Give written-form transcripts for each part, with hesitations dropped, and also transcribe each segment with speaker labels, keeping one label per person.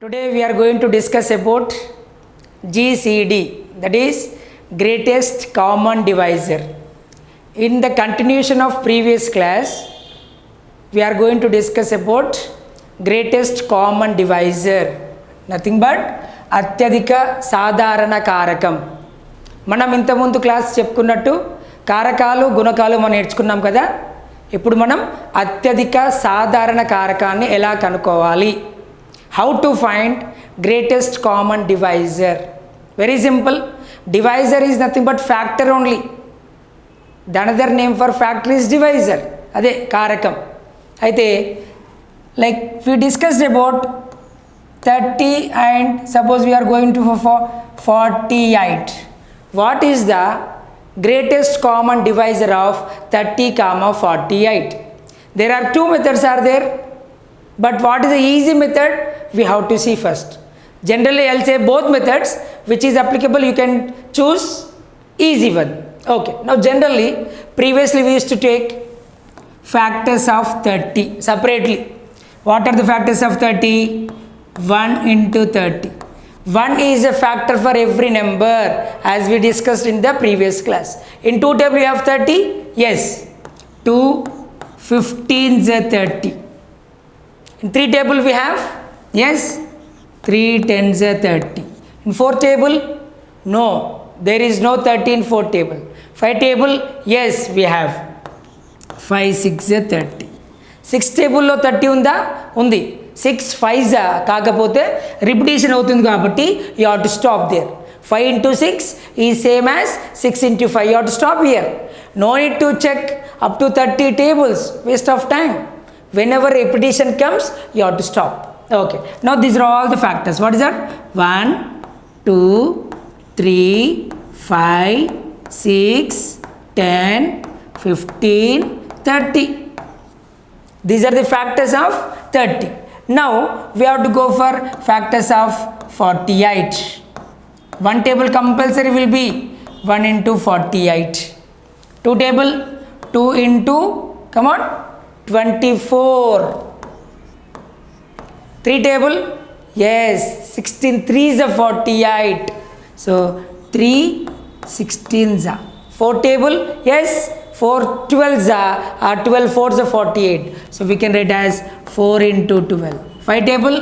Speaker 1: Today we are going to discuss about GCD, that is greatest common divisor. In the continuation of previous class, we are going to discuss about greatest common divisor, nothing but అత్యధిక సాధారణ కారకం. మనం ఇంతకుముందు class చెప్పుకున్నట్టు కారకాలు గుణకాలు మనం నేర్చుకున్నాం కదా. ఇప్పుడు మనం అత్యధిక సాధారణ కారకాన్ని ఎలా కనుక్కోవాలి, how to find greatest common divisor. Very simple. Divisor is nothing but factor only. The another name for factor is divisor, అదే కారకం. అయితే like we discussed about 30 and suppose we are going to for 48. What is the greatest common divisor of 30 comma 48? There are two methods are there, but what is the easy method we have to see first. Generally I'll say both methods, which is applicable you can choose easy one. Okay, now generally previously we used to take factors of 30 separately. What are the factors of 30? 1 into 30. 1 is a factor for every number as we discussed in the previous class. In 2 table you have 30, yes, 2 15s are 30. In 3 table we have, yes, 3 10s are 30. In 4 table, no, there is no 30 in 4 table. 5 table, yes, we have 5 6 are 30. 6 table లో 30 ఉందా? ఉంది. 6 5s కాకపోతే repetition అవుతుంది కాబట్టి you have to stop there. 5 into 6 is same as 6 into 5. You have to stop here. No need to check up to 30 tables, waste of time. Whenever repetition comes, you have to stop. Okay, now these are all the factors. What is that? 1 2 3 5 6 10 15 30. These are the factors of 30. Now we have to go for factors of 48. One table compulsory will be 1 into 48. 2 table 2 into, come on, 24. 3 table, yes, 16 3s are 48. So 3 16s are. 4 table, yes, 4 12s are 12 4s are 48. So we can write as 4 into 12. 5 table,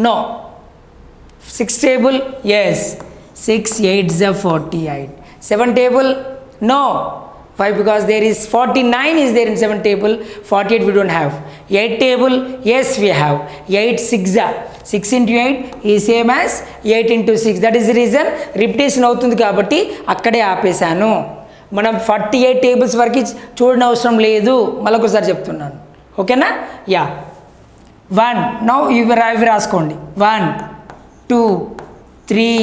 Speaker 1: no. 6 table, yes, 6 8s are 48. 7 table, no. Why? Because there is 49 is there in 7 table, 48 we don't have. 8 table, yes, we have. 8 6 are. 6 into 8 is same as 8 into 6. That is the reason repetition అవుతుంది కాబట్టి అక్కడే ఆపేశాను. మనం 48 tables వరకు చూడని అవసరం లేదు, మళ్ళొకసారి చెప్తున్నాను. ఓకేనా? యా. 1 నౌ ఇవి రాసుకోండి. 1 2 3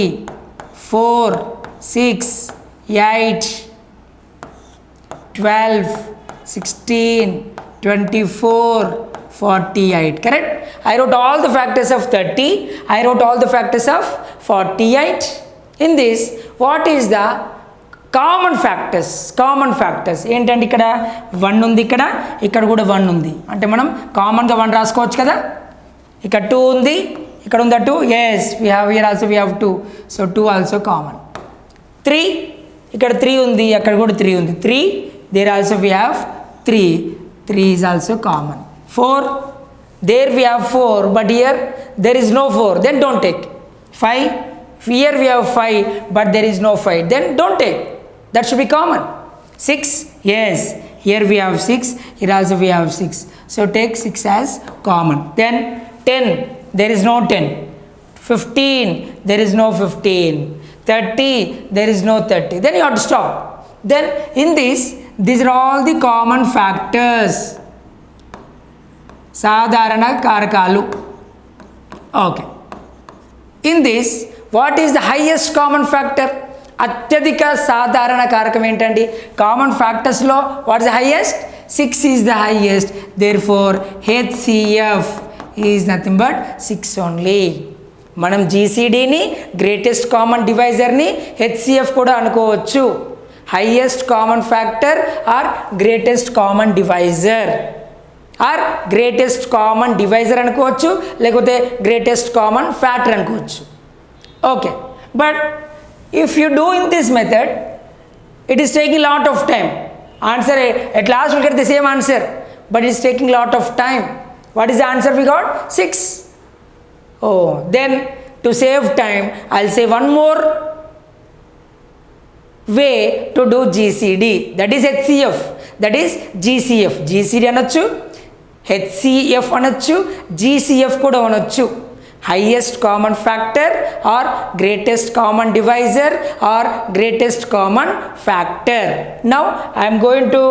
Speaker 1: 4 6 8 12 16 24 48. Correct? I wrote all the factors of 30. I wrote all the factors of 48. In this, what is the common factors ఏంటంటే ఇక్కడ 1 ఉంది, ఇక్కడ కూడా 1 ఉంది, అంటే మనం కామన్గా 1 రాసుకోవచ్చు కదా. ఇక్కడ 2 ఉంది, ఇక్కడ ఉందా 2, yes we have here also we have 2, so 2 also common. 3 ఇక్కడ 3 ఉంది, అక్కడ కూడా 3 ఉంది, 3 there also we have 3 is also common. 4 there we have 4 but here there is no 4, then don't take. 5 here we have 5 but there is no 5, then don't take. That should be common. 6, yes, here we have 6, here also we have 6, so take 6 as common. Then 10, there is no 10. 15, there is no 15. 30, there is no 30. Then you have to stop. Then in this, these are all the common factors, సాధారణ కారకాలు. Okay, in this, what is the highest common factor? అత్యధిక సాధారణ కారకం ఏంటండి? Common ఫ్యాక్టర్స్లో what is the highest? 6 is the highest. Therefore HCF is nothing but 6 only. మనం GCDని greatest common డివైజర్ని HCF కూడా అనుకోవచ్చు. Highest common factor or greatest common divisor. Or greatest common divisor అనుకోవచ్చు, లేకపోతే గ్రేటెస్ట్ కామన్ ఫ్యాక్టర్ అనుకోవచ్చు. Okay, but if you do in this method it is taking lot of time. Answer at last we'll get the same answer, but it's taking lot of time. What is the answer we got? 6. Oh, then to save time I'll say one more way to do GCD, that is HCF, that is GCF. GCD అనొచ్చు, HCF అనొచ్చు, GCF కూడా అనొచ్చు. Highest common factor or greatest common divisor or greatest common factor. Now I am going to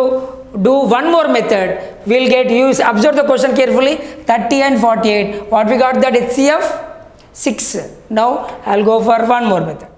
Speaker 1: do one more method. We'll get use. Observe the question carefully. 30 and 48. What we got that HCF? 6. Now I'll go for one more method.